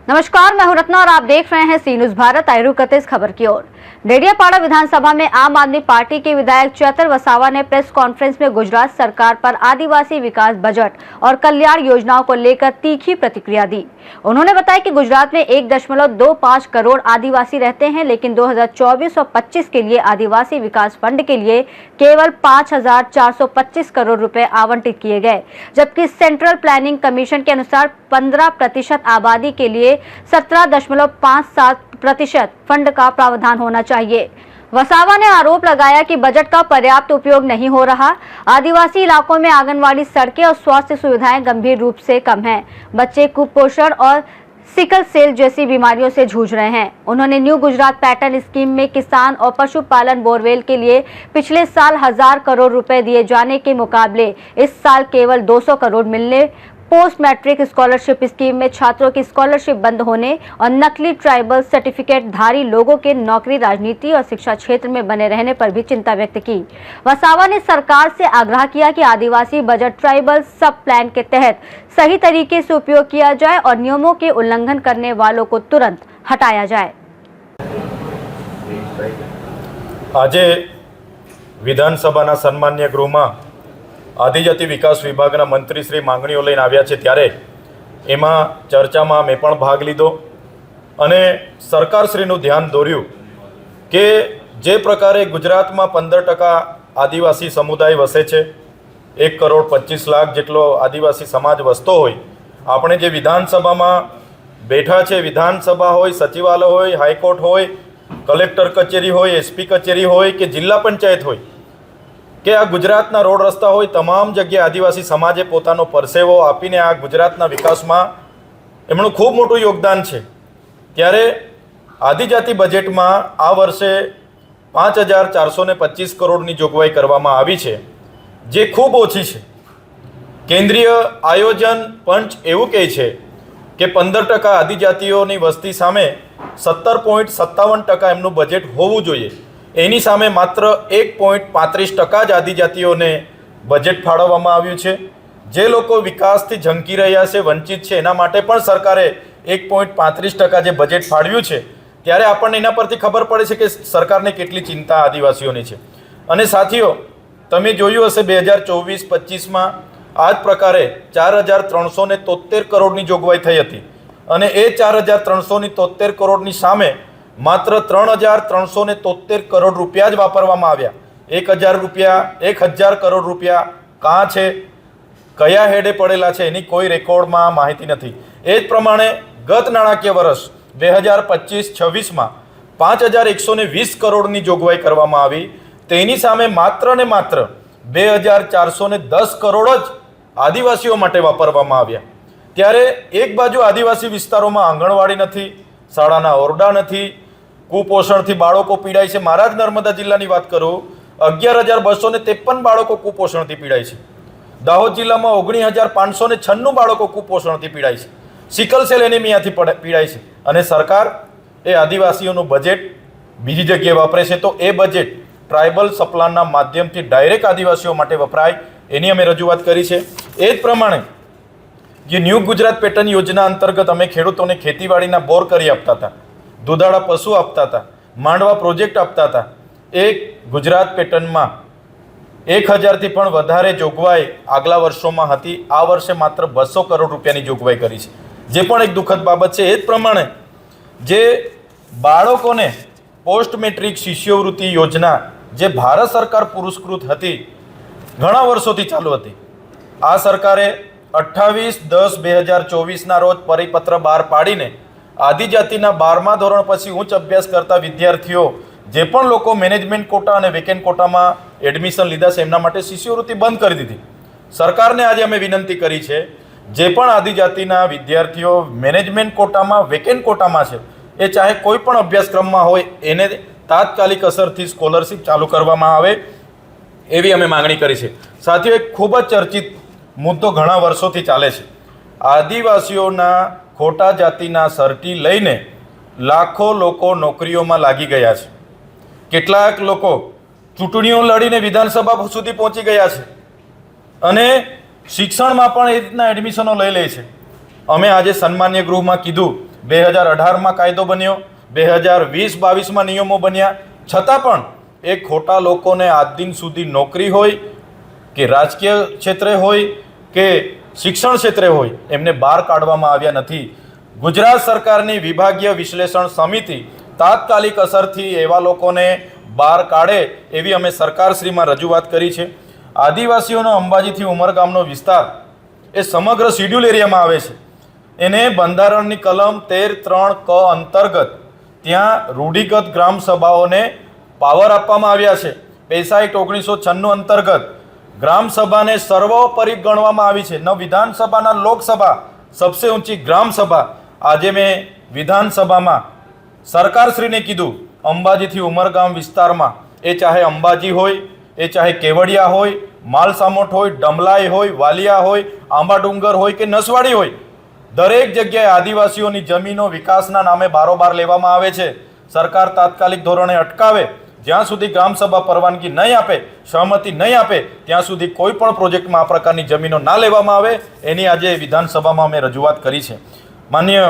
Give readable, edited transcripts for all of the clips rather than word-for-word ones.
नमस्कार, मैं हूं रत्ना और आप देख रहे हैं सी न्यूज भारत। आइए रुक करते इस खबर की ओर। डेडियापाड़ा विधानसभा में आम आदमी पार्टी के विधायक चैतर वसावा ने प्रेस कॉन्फ्रेंस में गुजरात सरकार पर आदिवासी विकास बजट और कल्याण योजनाओं को लेकर तीखी प्रतिक्रिया दी। उन्होंने बताया कि गुजरात में 1.25 करोड़ आदिवासी रहते हैं, लेकिन 2024 और 25 के लिए आदिवासी विकास फंड के लिए केवल 5,425 करोड़ रुपए आवंटित किए गए, जबकि सेंट्रल प्लानिंग कमीशन के अनुसार 15% आबादी के लिए 17.57% फंड का प्रावधान होना चाहिए। वसावा ने आरोप लगाया कि बजट का पर्याप्त उपयोग नहीं हो रहा। आदिवासी इलाकों में आंगनवाड़ी, सड़कें और स्वास्थ्य सुविधाएं गंभीर रूप से कम हैं। बच्चे कुपोषण और सिकल सेल जैसी बीमारियों से जूझ रहे हैं। उन्होंने न्यू गुजरात पैटर्न स्कीम में किसान और पशुपालन बोरवेल के लिए पिछले साल 1000 करोड़ रुपए दिए जाने के मुकाबले इस साल केवल 200 करोड़ मिलने, पोस्ट मैट्रिक स्कॉलरशिप स्कीम में छात्रों की स्कॉलरशिप बंद होने और नकली ट्राइबल सर्टिफिकेट धारी लोगों के नौकरी, राजनीति और शिक्षा क्षेत्र में बने रहने पर भी चिंता व्यक्त की। वसावा ने सरकार से आग्रह किया कि आदिवासी बजट ट्राइबल सब प्लान के तहत सही तरीके से उपयोग किया जाए और नियमों के उल्लंघन करने वालों को तुरंत हटाया जाए। आज विधानसभा सन्मान्य गृह में आदिजाति विकास विभागना मंत्री श्री मांगणीओ लईने आव्या छे, त्यारे एमां चर्चामां मैं पण भाग लीधो अने सरकारश्रीनुं ध्यान दोर्युं के जे प्रकारे गुजरातमां 15% आदिवासी समुदाय वसे छे, 1.25 करोड़ जेटलो आदिवासी समाज वसतो होय, आपणे जे विधानसभामां बेठा छे, विधानसभा होय, सचिवालय होय, हाईकोर्ट होय, कलेक्टर कचेरी होय, एसपी कचेरी होय के जिल्ला पंचायत होय के आ गुजरातना रोड रस्ता होय, तमाम जग्याए आदिवासी समाजे पोतानो परसेवो आपीने आ गुजरातना विकासमां एमनुं खूब मोटुं योगदान छे। त्यारे आदिजाति बजेटमां आ वर्षे 5,425 करोड़नी जोगवाई करवामां आवी छे, जे खूब ओછી छे। केंद्रीय आयोजन पंच एवुं कहे छे के 15% आदिजातिओनी वस्ती सामे 17.57% एमनुं बजेट होवुं जोईए। एनी सामे मात्र 1.35% ज आदिजातिओने बजेट फाळववामां आव्युं छे। जे लोको विकासथी झंकी रह्या छे, वंचित छे, एना माटे पण सरकारे 1.35% जे बजेट फाळव्युं छे, त्यारे आपणने एना परथी खबर पड़े छे के सरकारने केटली चिंता आदिवासीओनी छे। अने साथीओ, तमे जोयुं हशे 2024-25 मां आ ज प्रकारे 4,373 करोड़नी जोगवाई थई हती अने ए 4,373 करोड़नी सामे मात्र 3,373 करोड़ रुपया ज वापरवामां आव्या। 1,000 करोड़ रुपया कां छे, कया हेडे पड़ेला छे, एनी कोई रेकॉर्डमां माहिती नथी। ए ज प्रमाणे गत नाणाकीय वर्ष 2025-26 मां 5,120 करोड़नी जोगवाई करवामां आवी, तेनी सामे मात्र ने मात्र 2,410 करोड़ ज आदिवासीओ माटे वापरवामां आव्या। त्यारे एक बाजु आदिवासी विस्तारोमां आंगणवाड़ी नथी, शाळाना ओरडा नथी, कुपोषणथी बाळको पीड़ाय छे। मारा ज नर्मदा जिल्लानी वात करूं, 11,253 बाळको कुपोषणथी पीड़ाय छे। दाहोद जिल्लामां 19,596 बाळको कुपोषणथी पीड़ाय छे। सिकल सेल एनीमियाथी पीड़ाय छे अने सरकार ए आदिवासीओनुं बजेट बीजी जग्याए वापरे छे, तो ए बजेट ट्राइबल सप्लानना माध्यमथी डायरेक्ट आदिवासीओ माटे वपराय एनी अमे रजूआत करी छे। ए ज प्रमाणे जे न्यू गुजरात पेटर्न योजना अंतर्गत अमे खेडूतोने खेतीवाड़ीना बोर करी आपता हता, दूधाड़ा पशु आपता था, मांडवा प्रोजेक्ट आपता था। एक गुजरात पेटर्न में 1,000 थी पण वधारे जोगवाई आगला वर्षों में हती, आ वर्षे मात्र 200 करोड़ रुपयानी जोगवाई करी छे, जे पण एक दुखद बाबत छे। ए ज प्रमाणे जे बाळकोने पोस्ट मेट्रिक शिष्यवृत्ति योजना जे भारत सरकार पुरस्कृत हती, घणा वर्षोथी चालू हती, आ सरकारे 28/10/2024 ना रोज परिपत्र बहार पाडीने आदिजातिना 12मा धोरण पछी उच्च अभ्यास करता विद्यार्थीओ जे पण लोको मेनेजमेंट कोटा अने वेकेंट कोटामां एडमिशन लीधा छे, एमना माटे शिष्यवृत्ति बंद करी दीधी। सरकारने आज अमे विनंती करी छे, जे पण आदिजातिना विद्यार्थीओ मेनेजमेंट कोटामां वेकेंट कोटामां छे, ए चाहे कोई पण अभ्यासक्रममां होय, एने तात्कालिक असरथी स्कॉलरशिप चालू करवामां आवे एवी अमे मांगणी करी छे। साथीओ, एक खूब ज चर्चित मुद्दो घणा वर्षोथी चाले छे। आदिवासीओना खोटा जातिना सर्टी लईने लाखों लोको नौकरीओमां लागी गया छे। કેટલાક લોકો ચૂંટણીઓ લડીને વિધાનસભા સુધી પહોંચી ગયા છે અને શિક્ષણમાં પણ એ રીતના એડમિશનો લઈ લે છે। અમે આજે સન્માન્ય ગૃહમાં કીધું 2018માં કાયદો બન્યો, 2020-22માં નિયમો બન્યા, છતાં પણ એ ખોટા લોકોને આજ દિન સુધી નોકરી હોય કે રાજકીય ક્ષેત્રે હોય કે શિક્ષણ ક્ષેત્રે હોય એમને બહાર કાઢવામાં આવ્યા નથી. ગુજરાત સરકારની વિભાગીય વિશ્લેષણ સમિતિ તાત્કાલિક અસરથી એવા લોકોને બહાર કાઢે એવી અમે સરકારશ્રીમાં રજૂઆત કરી છે. આદિવાસીઓનો અંબાજીથી ઉમરગામનો વિસ્તાર એ સમગ્ર શિડ્યુલ એરિયામાં આવે છે. એને બંધારણની કલમ 13(3) ક અંતર્ગત ત્યાં રૂઢિગત ગ્રામ સભાઓને પાવર આપવામાં આવ્યા છે. પૈસા એક્ટ 1996 અંતર્ગત ગ્રામ સભાને સર્વોપરી ગણવામાં આવી છે. ન વિધાનસભાના લોકસભા સબસે ઊંચી ગ્રામ સભા. આજે મેં વિધાનસભામાં સરકારશ્રીને કીધું અંબાજીથી ઉમરગામ વિસ્તારમાં એ ચાહે અંબાજી હોય, એ ચાહે કેવડિયા હોય, માલસામોટ હોય, ડમલાઈ હોય, વાલિયા હોય, આંબાડુંગર હોય કે નસવાડી હોય, દરેક જગ્યાએ આદિવાસીઓની જમીનો વિકાસના નામે બારોબાર લેવામાં આવે છે. સરકાર તાત્કાલિક ધોરણે અટકાવે. જ્યાં સુધી ગ્રામસભા પરવાનગી નહીં આપે, સહમતિ નહીં આપે, ત્યાં સુધી કોઈ પણ પ્રોજેક્ટમાં આ પ્રકારની જમીનો ના લેવામાં આવે એની આજે વિધાનસભામાં અમે રજૂઆત કરી છે. માન્ય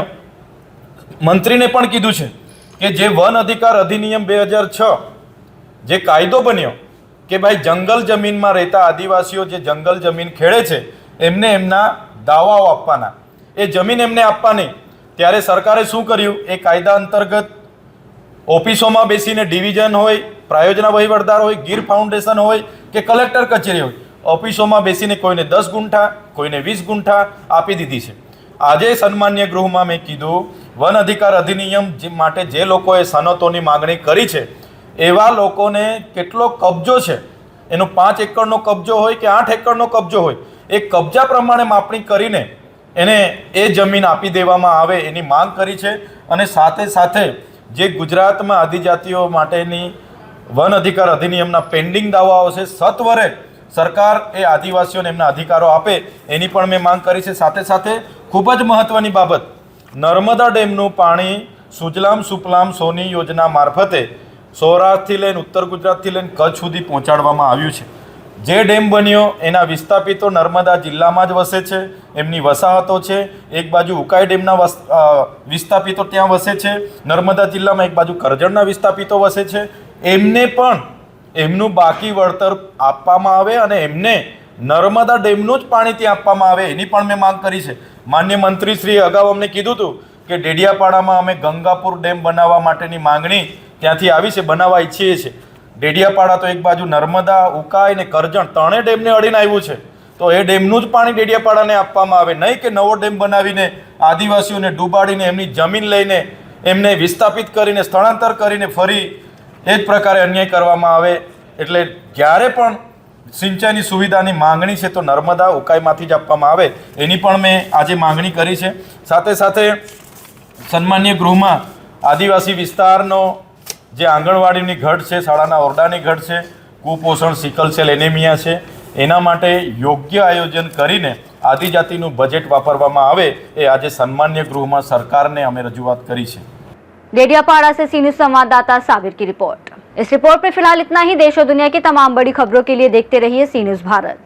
મંત્રીને પણ કીધું છે કે જે વન અધિકાર અધિનિયમ 2006 જે કાયદો બન્યો કે ભાઈ જંગલ જમીનમાં રહેતા આદિવાસીઓ જે જંગલ જમીન ખેડે છે એમને એમના દાવાઓ આપવાના, એ જમીન એમને આપવાની. ત્યારે સરકારે શું કર્યું? એ કાયદા અંતર્ગત ઓફિસોમાં બેસીને ડિવિઝન હોય, પ્રાયોજના વહીવટદાર હોય, ગીર ફાઉન્ડેશન હોય કે કલેક્ટર કચેરી હોય, ઓફિસોમાં બેસીને કોઈને 10 ગુંઠા, કોઈને 20 ગુંઠા આપી દીધી છે. આજે સન્માન્ય ગૃહમાં મેં કીધું વન અધિકાર અધિનિયમ માટે જે લોકોએ સનતોની માગણી કરી છે એવા લોકોને કેટલો કબજો છે, એનો 5 એકરનો કબજો હોય કે 8 એકરનો કબજો હોય, એ કબજા પ્રમાણે માપણી કરીને એને એ જમીન આપી દેવામાં આવે એની માંગ કરી છે. અને સાથે સાથે જે ગુજરાતમાં આદિજાતિઓ માટેની વન અધિકાર અધિનિયમના પેન્ડિંગ દાવાઓ છે સત્વરે સરકાર એ આદિવાસીઓને એમના અધિકારો આપે એની પણ મેં માંગ કરી છે. સાથે સાથે ખૂબ જ મહત્વની બાબત, નર્મદા ડેમનું પાણી સુજલામ સુફલામ સોની યોજના મારફતે સૌરાષ્ટ્રથી લઈને ઉત્તર ગુજરાતથી લઈને કચ્છ સુધી પહોંચાડવામાં આવ્યું છે. જે ડેમ બન્યો એના વિસ્થાપિતો નર્મદા જિલ્લામાં જ વસે છે, એમની વસાહતો છે. એક બાજુ ઉકાઈ ડેમના વિસ્થાપિતો ત્યાં વસે છે નર્મદા જિલ્લામાં, એક બાજુ કરજણના વિસ્થાપિતો વસે છે. એમને પણ એમનું બાકી વળતર આપવામાં આવે અને એમને નર્મદા ડેમનું જ પાણી ત્યાં આપવામાં આવે એની પણ મેં માંગ કરી છે. માન્ય મંત્રીશ્રીએ અગાઉ અમને કીધું હતું કે ડેડિયાપાડામાં અમે ગંગાપુર ડેમ બનાવવા માટેની માંગણી ત્યાંથી આવી છે, બનાવવા ઈચ્છીએ છીએ. ડેડિયાપાડા તો એક બાજુ નર્મદા, ઉકાઈ ને કરજણ ત્રણેય ડેમને અડીને આવ્યું છે, તો એ ડેમનું જ પાણી ડેડિયાપાડાને આપવામાં આવે, નહીં કે નવો ડેમ બનાવીને આદિવાસીઓને ડૂબાડીને એમની જમીન લઈને એમને વિસ્થાપિત કરીને સ્થળાંતર કરીને ફરી એ જ પ્રકારે અન્યાય કરવામાં આવે. એટલે જ્યારે પણ સિંચાઈની સુવિધાની માંગણી છે તો નર્મદા ઉકાઈમાંથી જ આપવામાં આવે એની પણ મેં આજે માંગણી કરી છે. સાથે સાથે સન્માન્ય ગૃહમાં આદિવાસી વિસ્તારનો જે આંગણવાડીની ઘટ છે, શાળાના ઓરડાની ઘટ છે, કુપોષણ, સિકલ સેલ એનેમિયા છે, એના માટે યોગ્ય આયોજન કરીને આદિજાતિનું બજેટ વાપરવામાં આવે એ આજે સન્માન્ય ગૃહમાં सरकारने हमें रजूआत करी है। डेडियापाड़ा से सी न्यूज संवाददाता साबिर की रिपोर्ट। इस रिपोर्ट में फिलहाल इतना ही। देश और दुनिया की तमाम बड़ी खबरों के लिए देखते रहिए सी न्यूज भारत।